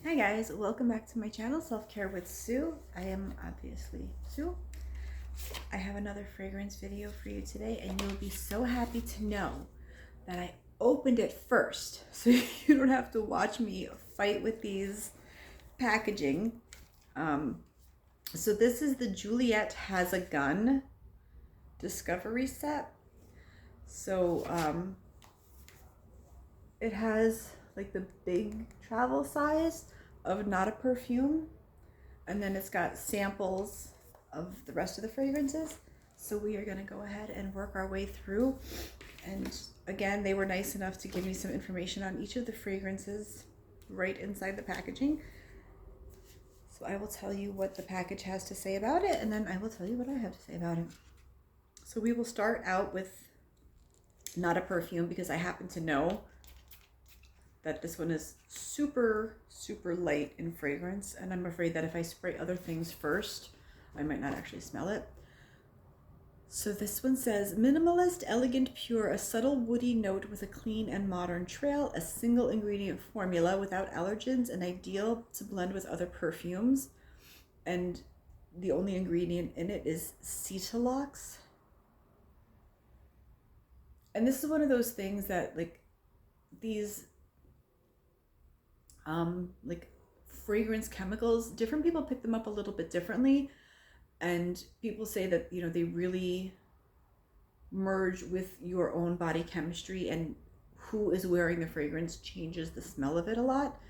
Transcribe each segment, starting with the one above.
Hi guys, welcome back to my channel, Self-Care with Sue. I am obviously Sue. I have another fragrance video for you today, and you'll be so happy to know that I opened it first, so you don't have to watch me fight with these packaging. So this is the Juliet Has a Gun Discovery Set. So it has like the big travel size of Not a Perfume, and then it's got samples of the rest of the fragrances. So we are going to go ahead and work our way through. And again, they were nice enough to give me some information on each of the fragrances right inside the packaging. So I will tell you what the package has to say about it, and then I will tell you what I have to say about it. So we will start out with Not a Perfume, because I happen to know that this one is super light in fragrance, and I'm afraid that if I spray other things first, I might not actually smell it. So this one says, minimalist, elegant, pure, a subtle woody note with a clean and modern trail, a single ingredient formula without allergens, and ideal to blend with other perfumes. And the only ingredient in it is Cetalox. And this is one of those things that like these like fragrance chemicals, different people pick them up a little bit differently, and people say that, you know, they really merge with your own body chemistry, and who is wearing the fragrance changes the smell of it a lot.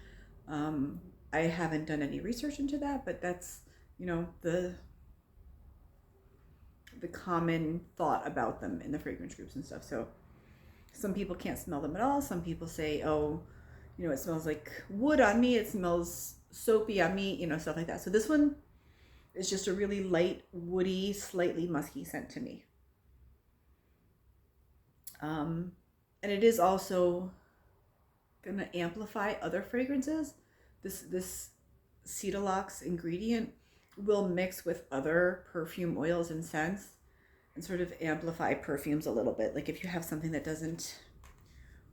I haven't done any research into that, but that's, you know, the common thought about them in the fragrance groups and stuff. So some people can't smell them at all. Some people say, oh, you know, it smells like wood on me, it smells soapy on me, you know, stuff like that. So this one is just a really light, woody, slightly musky scent to me. And it is also gonna amplify other fragrances. This Cetalox ingredient will mix with other perfume oils and scents and sort of amplify perfumes a little bit. Like if you have something that doesn't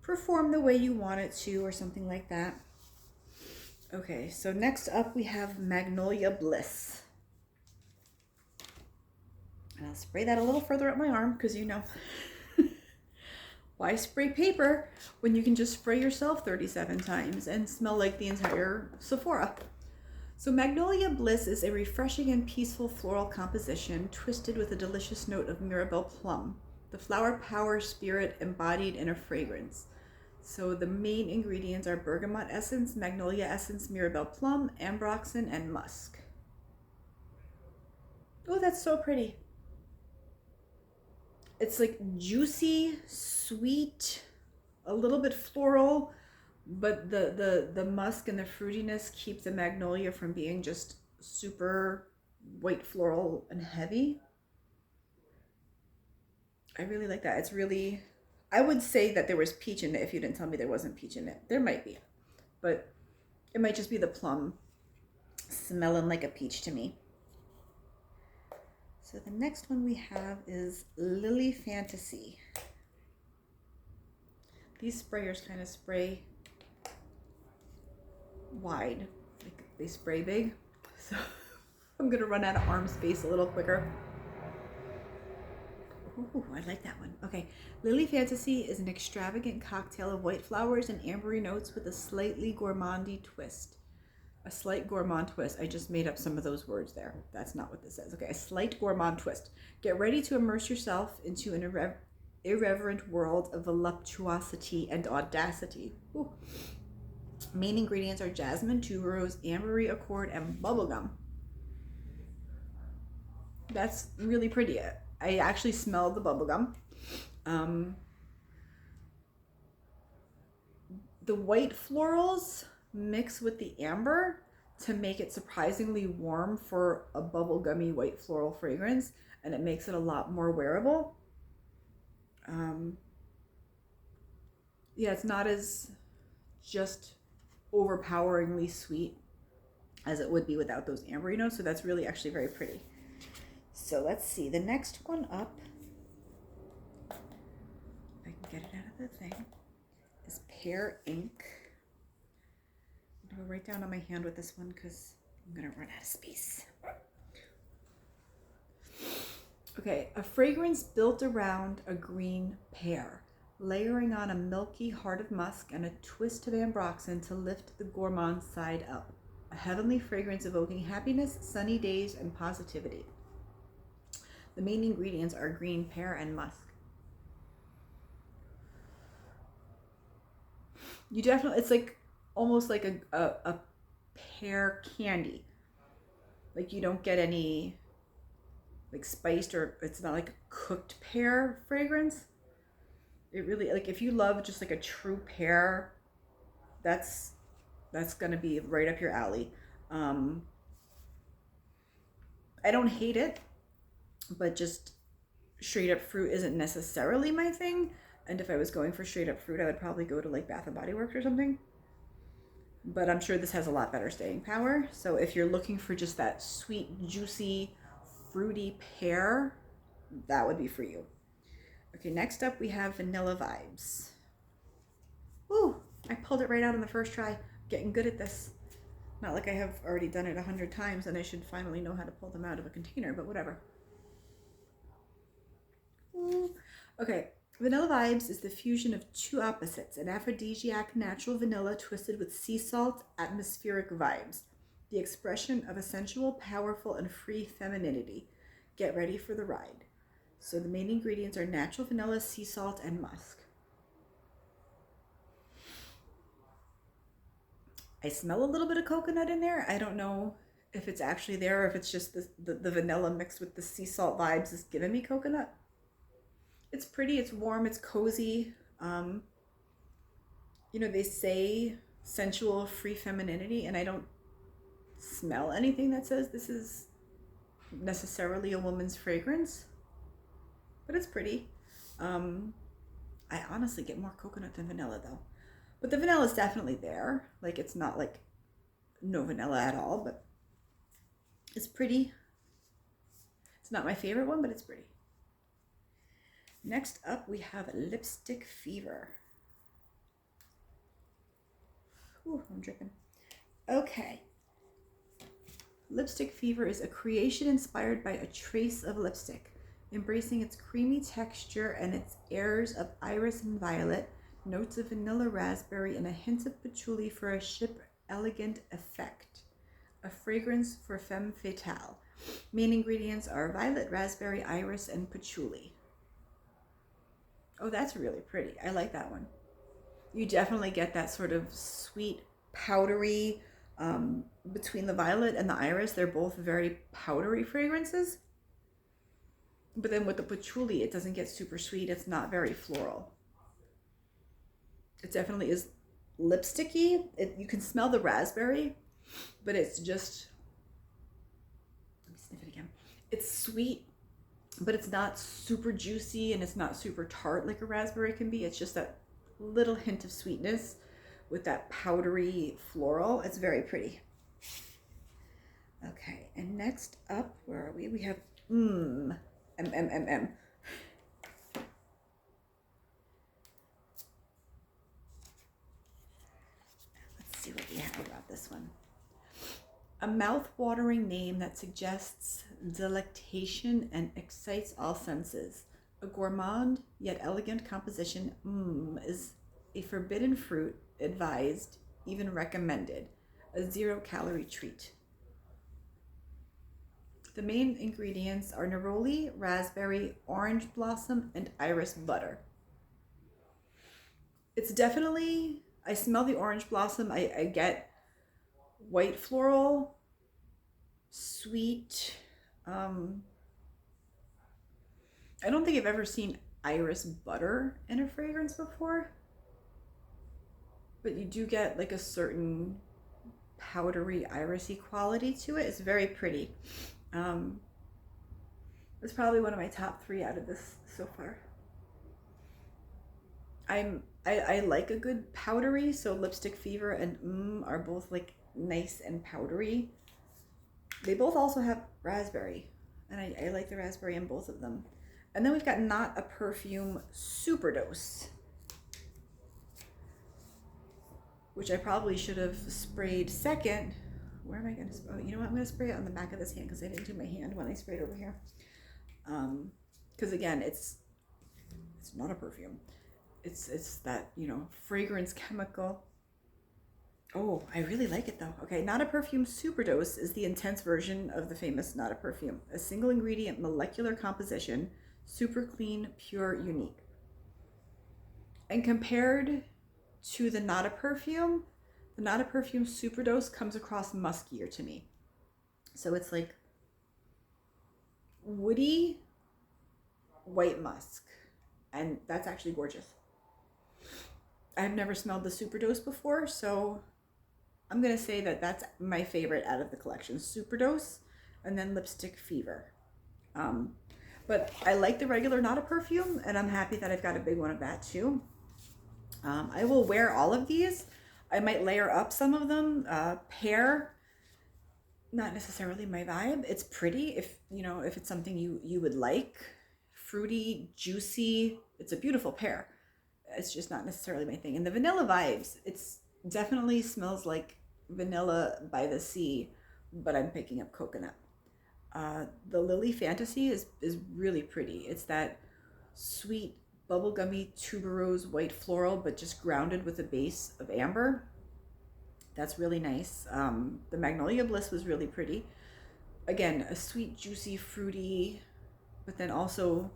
perform the way you want it to, or something like that. Okay, so next up we have Magnolia Bliss. And I'll spray that a little further up my arm, because you know, why spray paper when you can just spray yourself 37 times and smell like the entire Sephora? So Magnolia Bliss is a refreshing and peaceful floral composition twisted with a delicious note of Mirabelle plum, the flower power spirit embodied in a fragrance. So the main ingredients are bergamot essence, magnolia essence, Mirabelle plum, ambroxan, and musk. Oh, that's so pretty. It's like juicy, sweet, a little bit floral, but the musk and the fruitiness keep the magnolia from being just super white floral and heavy. I really like that. It's really, I would say that there was peach in it if you didn't tell me there wasn't peach in it. There might be, but it might just be the plum smelling like a peach to me. So the next one we have is Lily Fantasy. These sprayers kind of spray wide, like they spray big. So I'm gonna run out of arm space a little quicker. Ooh, I like that one. Okay, Lily Fantasy is an extravagant cocktail of white flowers and ambery notes with a slightly gourmandy twist. A slight gourmand twist. I just made up some of those words there. That's not what this says. Okay, a slight gourmand twist. Get ready to immerse yourself into an irreverent world of voluptuosity and audacity. Ooh. Main ingredients are jasmine, tuberose, ambery, accord, and bubblegum. That's really pretty. I actually smelled the bubblegum. The white florals mix with the amber to make it surprisingly warm for a bubblegummy white floral fragrance, and it makes it a lot more wearable. Yeah, it's not as just overpoweringly sweet as it would be without those ambery notes, so that's really actually very pretty. So let's see, the next one up, if I can get it out of the thing, is Pear Ink. I'm gonna go right down on my hand with this one because I'm gonna run out of space. Okay, a fragrance built around a green pear, layering on a milky heart of musk and a twist of ambroxan to lift the gourmand side up. A heavenly fragrance evoking happiness, sunny days, and positivity. The main ingredients are green pear and musk. You definitely, it's like almost like a pear candy. Like you don't get any like spiced, or it's not like a cooked pear fragrance. It really, like if you love just like a true pear, that's gonna be right up your alley. I don't hate it, but just straight up fruit isn't necessarily my thing. And if I was going for straight up fruit, I would probably go to like Bath and Body Works or something. But I'm sure this has a lot better staying power. So if you're looking for just that sweet, juicy, fruity pear, that would be for you. Okay, next up we have Vanilla Vibes. Ooh, I pulled it right out on the first try. Getting good at this. Not like I have already done it 100 times and I should finally know how to pull them out of a container, but whatever. Ooh. Okay, Vanilla Vibes is the fusion of two opposites, an aphrodisiac natural vanilla twisted with sea salt, atmospheric vibes. The expression of a sensual, powerful, and free femininity. Get ready for the ride. So the main ingredients are natural vanilla, sea salt, and musk. I smell a little bit of coconut in there. I don't know if it's actually there or if it's just the vanilla mixed with the sea salt vibes is giving me coconut. It's pretty, it's warm, it's cozy. You know, they say sensual, free femininity, and I don't smell anything that says this is necessarily a woman's fragrance, but it's pretty. I honestly get more coconut than vanilla though, but the vanilla is definitely there. Like it's not like no vanilla at all, but it's pretty. It's not my favorite one, but it's pretty. Next up, we have Lipstick Fever. Ooh, I'm dripping. Okay. Lipstick Fever is a creation inspired by a trace of lipstick, embracing its creamy texture and its airs of iris and violet, notes of vanilla raspberry, and a hint of patchouli for a chic, elegant effect. A fragrance for femme fatale. Main ingredients are violet, raspberry, iris, and patchouli. Oh, that's really pretty. I like that one. You definitely get that sort of sweet, powdery, between the violet and the iris. They're both very powdery fragrances. But then with the patchouli, it doesn't get super sweet. It's not very floral. It definitely is lipsticky. You can smell the raspberry, but it's just, let me sniff it again. It's sweet, but it's not super juicy and it's not super tart like a raspberry can be. It's just that little hint of sweetness with that powdery floral. It's very pretty. Okay, and next up, where are we? We have M. Let's see what we have about this one. A mouth-watering name that suggests delectation and excites all senses. A gourmand yet elegant composition, is a forbidden fruit, advised, even recommended. A 0-calorie treat. The main ingredients are neroli, raspberry, orange blossom, and iris butter. It's definitely, I smell the orange blossom. I get white floral, sweet. I don't think I've ever seen iris butter in a fragrance before, but you do get like a certain powdery irisy quality to it. It's very pretty. It's probably one of my top 3 out of this so far. I like a good powdery, so Lipstick Fever and are both like nice and powdery. They both also have raspberry, and I like the raspberry in both of them. And then we've got Not a Perfume Superdose. which I probably should have sprayed second. Where am I going to spray? Oh, you know what? I'm going to spray it on the back of this hand because I didn't do my hand when I sprayed over here. Because again, it's not a perfume. It's that, you know, fragrance chemical. Oh, I really like it though. Okay, Not a Perfume Superdose is the intense version of the famous Not a Perfume. A single ingredient molecular composition, super clean, pure, unique. And compared to the Not a Perfume Superdose comes across muskier to me. So it's like woody white musk. And that's actually gorgeous. I've never smelled the Superdose before, so I'm going to say that that's my favorite out of the collection. Superdose and then Lipstick Fever. But I like the regular Not a Perfume, and I'm happy that I've got a big one of that too. I will wear all of these. I might layer up some of them. Pear, not necessarily my vibe. It's pretty if, you know, if it's something you would like. Fruity, juicy. It's a beautiful pear. It's just not necessarily my thing. And the vanilla vibes, it's definitely smells like vanilla by the sea, but I'm picking up coconut. The Lily Fantasy is really pretty. It's that sweet bubblegummy tuberose white floral, but just grounded with a base of amber. That's really nice. The Magnolia Bliss was really pretty. Again, a sweet, juicy, fruity, but then also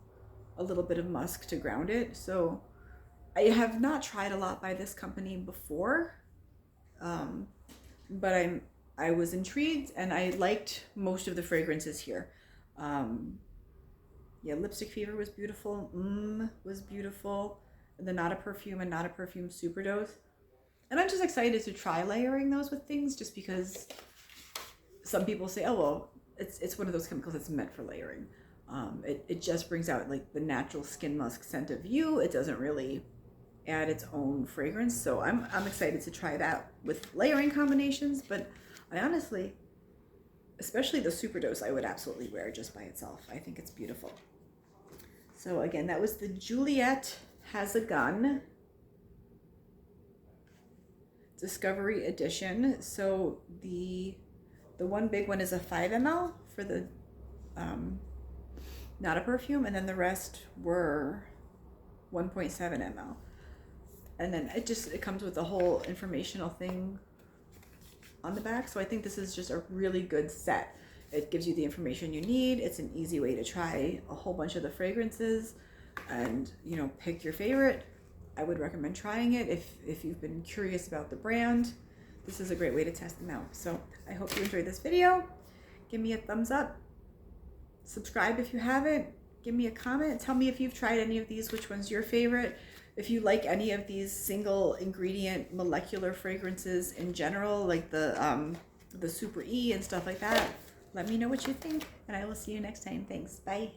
a little bit of musk to ground it. So I have not tried a lot by this company before, but I was intrigued and I liked most of the fragrances here. Yeah, Lipstick Fever was beautiful. Was beautiful. The Not a Perfume and Not a Perfume Superdose. And I'm just excited to try layering those with things, just because some people say, oh, well, it's one of those chemicals that's meant for layering. It just brings out like the natural skin musk scent of you. It doesn't really add its own fragrance. So I'm excited to try that with layering combinations. But I honestly, especially the Superdose, I would absolutely wear just by itself. I think it's beautiful. So again, that was the Juliet Has a Gun Discovery Edition. So the one big one is a 5 ml for the Not a Perfume, and then the rest were 1.7 ml. And then it comes with a whole informational thing on the back. So I think this is just a really good set. It gives you the information you need. It's an easy way to try a whole bunch of the fragrances and, you know, pick your favorite. I would recommend trying it if you've been curious about the brand. This is a great way to test them out. So I hope you enjoyed this video. Give me a thumbs up. Subscribe if you haven't. Give me a comment. Tell me if you've tried any of these, which one's your favorite. If you like any of these single ingredient molecular fragrances in general, like the Super E and stuff like that, let me know what you think, and I will see you next time. Thanks. Bye.